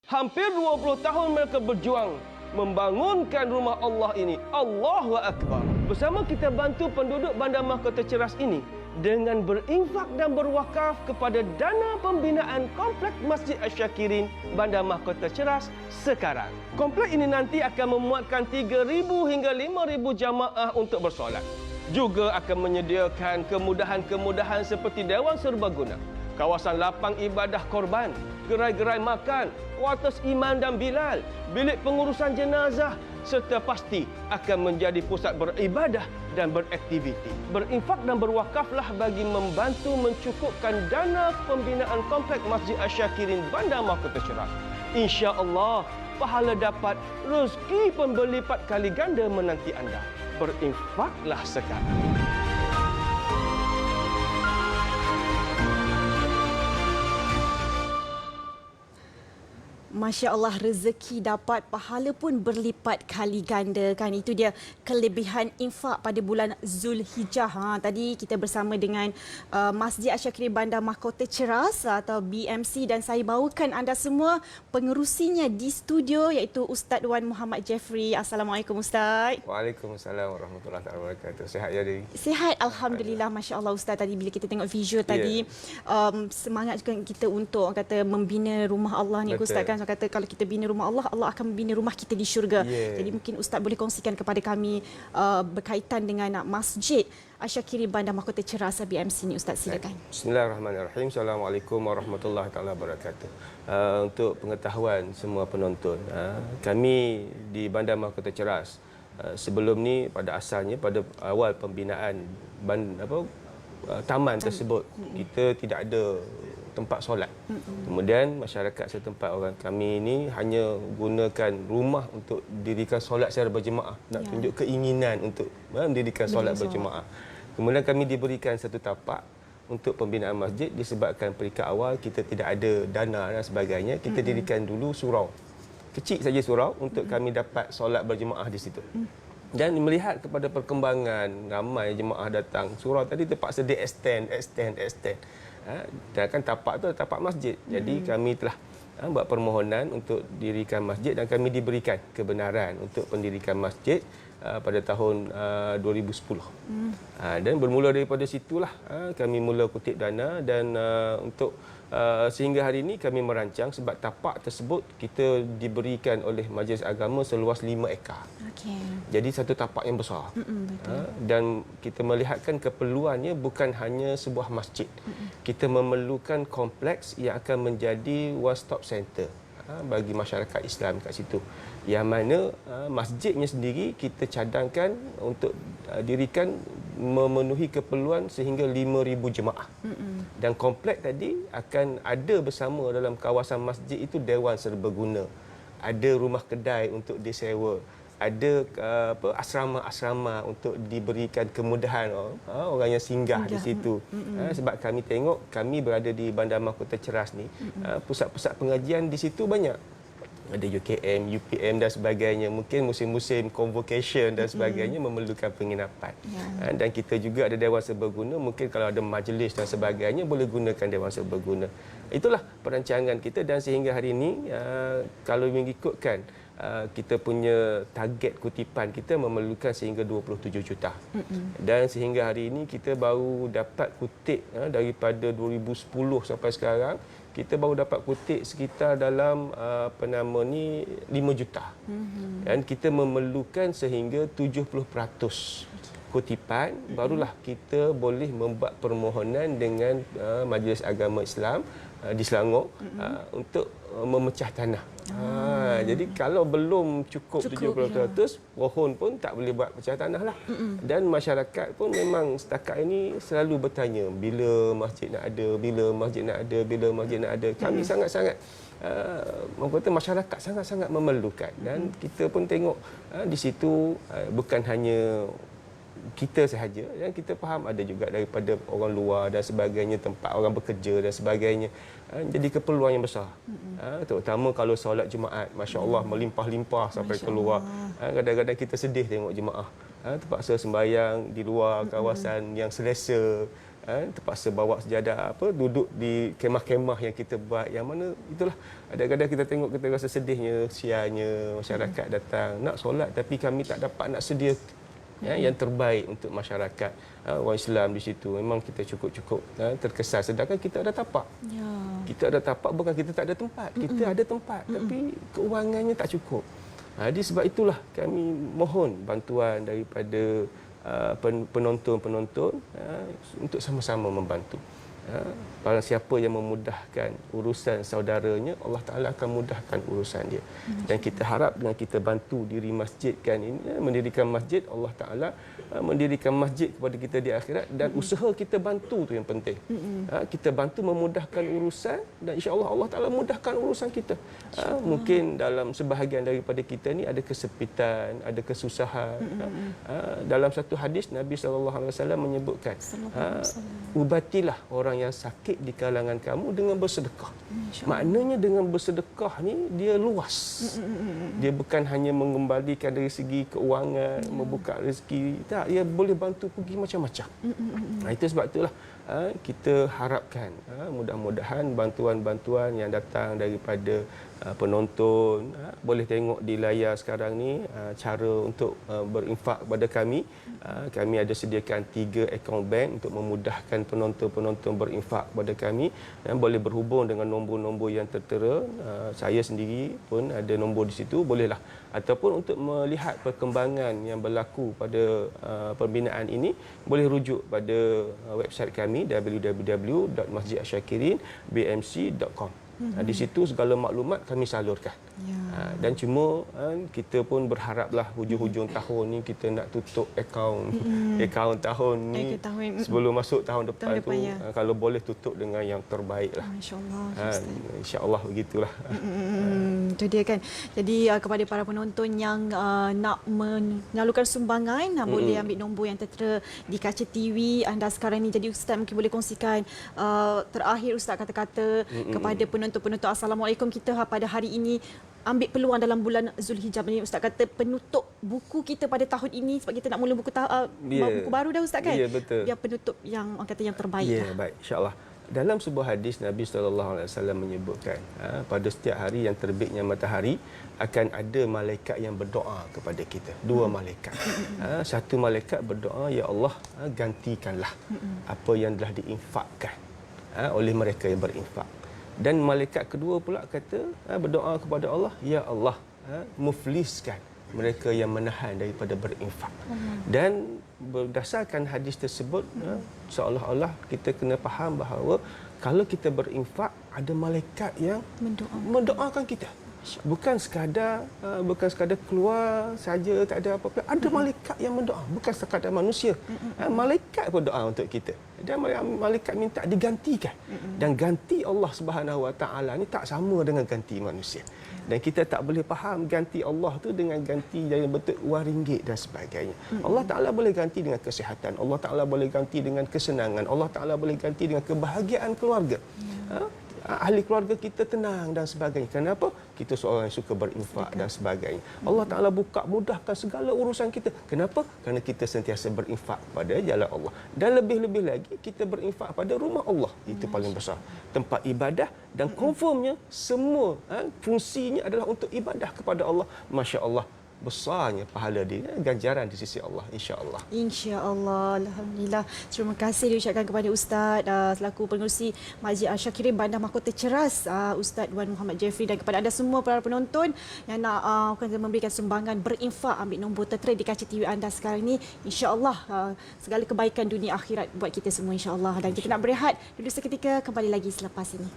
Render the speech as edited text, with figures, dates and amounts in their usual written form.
Hampir 20 tahun mereka berjuang membangunkan rumah Allah ini. Allahu Akbar. Bersama kita bantu penduduk Bandar Mahkota Ceras ini dengan berinfak dan berwakaf kepada dana pembinaan Kompleks Masjid Asy-Syakirin Bandar Mahkota Ceras sekarang. Kompleks ini nanti akan memuatkan 3,000 hingga 5,000 jamaah untuk bersolat. Juga akan menyediakan kemudahan-kemudahan seperti Dewan Serbaguna, kawasan lapang ibadah korban, gerai-gerai makan, kuartus imam dan bilal, bilik pengurusan jenazah, serta pasti akan menjadi pusat beribadah dan beraktiviti. Berinfak dan berwakaflah bagi membantu mencukupkan dana pembinaan Kompleks Masjid Asy-Syakirin Bandar Mahkota Ceras. Insya-Allah, pahala dapat, rezeki pun berlipat kali ganda menanti anda. Berinfaklah sekarang. Masya Allah, rezeki dapat, pahala pun berlipat kali ganda kan. Itu dia kelebihan infak pada bulan Zulhijjah. Tadi kita bersama dengan Masjid Asy-Syakirin Bandar Mahkota Ceras atau BMC, dan saya bawakan anda semua pengerusinya di studio, iaitu Ustaz Wan Muhammad Jeffrey. Assalamualaikum Ustaz. Waalaikumsalam warahmatullahi wabarakatuh. Sihat ya, Dewi? Sihat, Alhamdulillah. Masya Allah Ustaz, tadi bila kita tengok visual tadi, semangat juga kita untuk kata membina rumah Allah ni. Ustaz kan kata kalau kita bina rumah Allah, Allah akan membina rumah kita di syurga. Jadi mungkin Ustaz boleh kongsikan kepada kami berkaitan dengan Masjid Asy-Syakirin Bandar Mahkota Ceras BMC ni, Ustaz, silakan. Bismillahirrahmanirrahim. Assalamualaikum warahmatullahi wabarakatuh. Untuk pengetahuan semua penonton, kami di Bandar Mahkota Ceras sebelum ni pada asalnya pada awal pembinaan taman tersebut, kita tidak ada tempat solat. Kemudian masyarakat setempat, orang kami ini hanya gunakan rumah untuk dirikan solat secara berjemaah. Nak tunjuk keinginan untuk mendirikan solat berjemaah. Kemudian kami diberikan satu tapak untuk pembinaan masjid disebabkan peringkat awal kita tidak ada dana dan sebagainya. Kita dirikan dulu surau. Kecil saja surau untuk kami dapat solat berjemaah di situ. Dan melihat kepada perkembangan ramai jemaah datang, surau tadi terpaksa di extend. Dan kan tapak tu tapak masjid. Jadi kami telah buat permohonan untuk dirikan masjid dan kami diberikan kebenaran untuk pendirikan masjid pada tahun 2010. Dan bermula daripada situlah kami mula kutip dana dan untuk sehingga hari ini kami merancang, sebab tapak tersebut kita diberikan oleh Majlis Agama seluas 5 ekar. Jadi satu tapak yang besar. Dan kita melihatkan keperluannya bukan hanya sebuah masjid. Kita memerlukan kompleks yang akan menjadi one stop center bagi masyarakat Islam kat situ. Yang mana masjidnya sendiri kita cadangkan untuk dirikan memenuhi keperluan sehingga 5,000 jemaah. Dan kompleks tadi akan ada bersama dalam kawasan masjid itu Dewan Serbaguna. Ada rumah kedai untuk disewa. Ada asrama-asrama untuk diberikan kemudahan orang yang singgah di situ. Sebab kami tengok, kami berada di Bandar Mahkota Ceras ni, pusat-pusat pengajian di situ banyak. Ada UKM, UPM dan sebagainya. Mungkin musim-musim convocation dan sebagainya memerlukan penginapan. Dan kita juga ada Dewan Serbaguna. Mungkin kalau ada majlis dan sebagainya boleh gunakan Dewan Serbaguna. Itulah perancangan kita, dan sehingga hari ini kalau mengikutkan kita punya target kutipan kita memerlukan sehingga 27 juta. Dan sehingga hari ini kita baru dapat kutip daripada 2010 sampai sekarang, kita baru dapat kutip sekitar dalam 5 juta. Dan kita memerlukan sehingga 70% kutipan, barulah kita boleh membuat permohonan dengan Majlis Agama Islam di Selangor untuk memecah tanah. Jadi kalau belum cukup 70%, pohon pun tak boleh buat pecah tanah lah. Dan masyarakat pun memang setakat ini selalu bertanya, bila masjid nak ada, bila masjid nak ada, bila masjid nak ada. Kami sangat-sangat masyarakat sangat-sangat memerlukan, dan kita pun tengok di situ bukan hanya kita sahaja, dan kita faham ada juga daripada orang luar dan sebagainya, tempat orang bekerja dan sebagainya. Jadi keperluan yang besar. Terutama kalau solat Jumaat, masya-Allah melimpah-limpah sampai keluar. Kadang-kadang kita sedih tengok jemaah terpaksa sembahyang di luar kawasan yang selesa. terpaksa bawa sejadah duduk di kemah-kemah yang kita buat, yang mana itulah kadang-kadang kita tengok, kita rasa sedihnya, sianya masyarakat datang nak solat tapi kami tak dapat nak sedia yang terbaik untuk masyarakat orang Islam di situ. Memang kita cukup terkesan, sedangkan kita ada tapak. Kita ada tapak, bukan kita tak ada tempat. Kita ada tempat tapi keuangannya tak cukup. Jadi sebab itulah kami mohon bantuan daripada penonton-penonton untuk sama-sama membantu. Barang siapa yang memudahkan urusan saudaranya, Allah Ta'ala akan mudahkan urusan dia. Dan kita harap dengan kita bantu diri masjid kan ini, mendirikan masjid, Allah Ta'ala mendirikan masjid kepada kita di akhirat, dan usaha kita bantu tu yang penting. Kita bantu memudahkan urusan, dan insya-Allah Allah Ta'ala mudahkan urusan kita. Mungkin dalam sebahagian daripada kita ni ada kesepitan, ada kesusahan. Dalam satu hadis Nabi SAW menyebutkan, ubatilah orang yang sakit di kalangan kamu dengan bersedekah. Maknanya dengan bersedekah ni dia luas. Dia bukan hanya mengembalikan dari segi keuangan, membuka rezeki, tak, dia boleh bantu pergi macam-macam. Itu sebab itulah kita harapkan mudah-mudahan bantuan-bantuan yang datang daripada penonton, boleh tengok di layar sekarang ni cara untuk berinfak kepada kami. Kami ada sediakan 3 akaun bank untuk memudahkan penonton-penonton berinfak kepada kami. Boleh berhubung dengan nombor-nombor yang tertera. Saya sendiri pun ada nombor di situ, bolehlah. Ataupun untuk melihat perkembangan yang berlaku pada pembinaan ini, boleh rujuk pada website kami www.masjidasyakirinnbmc.com. Di situ segala maklumat kami salurkan. Dan cuma kita pun berharaplah hujung-hujung tahun ni kita nak tutup akaun tahun ni sebelum masuk tahun depan tu, kalau boleh tutup dengan yang terbaik lah. InsyaAllah begitulah. Itu dia kan. Jadi kepada para penonton yang nak menyalurkan sumbangan, boleh ambil nombor yang tertera di kaca TV anda sekarang ni. Jadi Ustaz mungkin boleh kongsikan terakhir Ustaz kata-kata kepada penonton-penonton. Assalamualaikum, kita pada hari ini ambil peluang dalam bulan Zulhijjah ni. Ustaz kata penutup buku kita pada tahun ini, sebab kita nak mula buku buku baru dah Ustaz kan? Ya, betul. Biar penutup yang orang kata yang terbaik. Ya, baik, insya-Allah. Dalam sebuah hadis Nabi SAW menyebutkan pada setiap hari yang terbitnya matahari akan ada malaikat yang berdoa kepada kita. 2 malaikat. Satu malaikat berdoa, ya Allah, gantikanlah apa yang telah diinfakkan oleh mereka yang berinfak. Dan malaikat kedua pula kata, berdoa kepada Allah, ya Allah, mufliskan mereka yang menahan daripada berinfak. Dan berdasarkan hadis tersebut, seolah-olah kita kena faham bahawa kalau kita berinfak, ada malaikat yang mendoakan kita. Bukan sekadar keluar saja, tak ada apa-apa. Ada malaikat yang mendoa, bukan sekadar manusia. Malaikat berdoa untuk kita. Dan malaikat minta digantikan. Dan ganti Allah Subhanahu Wa Taala ni tak sama dengan ganti manusia. Dan kita tak boleh faham ganti Allah tu dengan ganti yang betul wang ringgit dan sebagainya. Allah Taala boleh ganti dengan kesihatan. Allah Taala boleh ganti dengan kesenangan. Allah Taala boleh ganti dengan kebahagiaan keluarga. Ahli keluarga kita tenang dan sebagainya. Kenapa? Kita seorang yang suka berinfak dan sebagainya. Allah Ta'ala mudahkan segala urusan kita. Kenapa? Kerana kita sentiasa berinfak pada jalan Allah. Dan lebih-lebih lagi, kita berinfak pada rumah Allah. Itu paling besar. Tempat ibadah, dan confirmnya semua fungsinya adalah untuk ibadah kepada Allah. Masya Allah. Besarnya pahala dia, ganjaran di sisi Allah, insya-Allah. Insya-Allah, alhamdulillah. Terima kasih diucapkan kepada Ustaz selaku pengerusi Masjid Asy-Syakirin Bandar Mahkota Ceras, Ustaz Wan Muhammad Jeffrey, dan kepada anda semua para penonton yang nak memberikan sumbangan berinfak, ambil nombor tertera di kaca TV anda sekarang ini. Insya-Allah segala kebaikan dunia akhirat buat kita semua, insya-Allah. Dan kita nak berehat dulu seketika, kembali lagi selepas ini.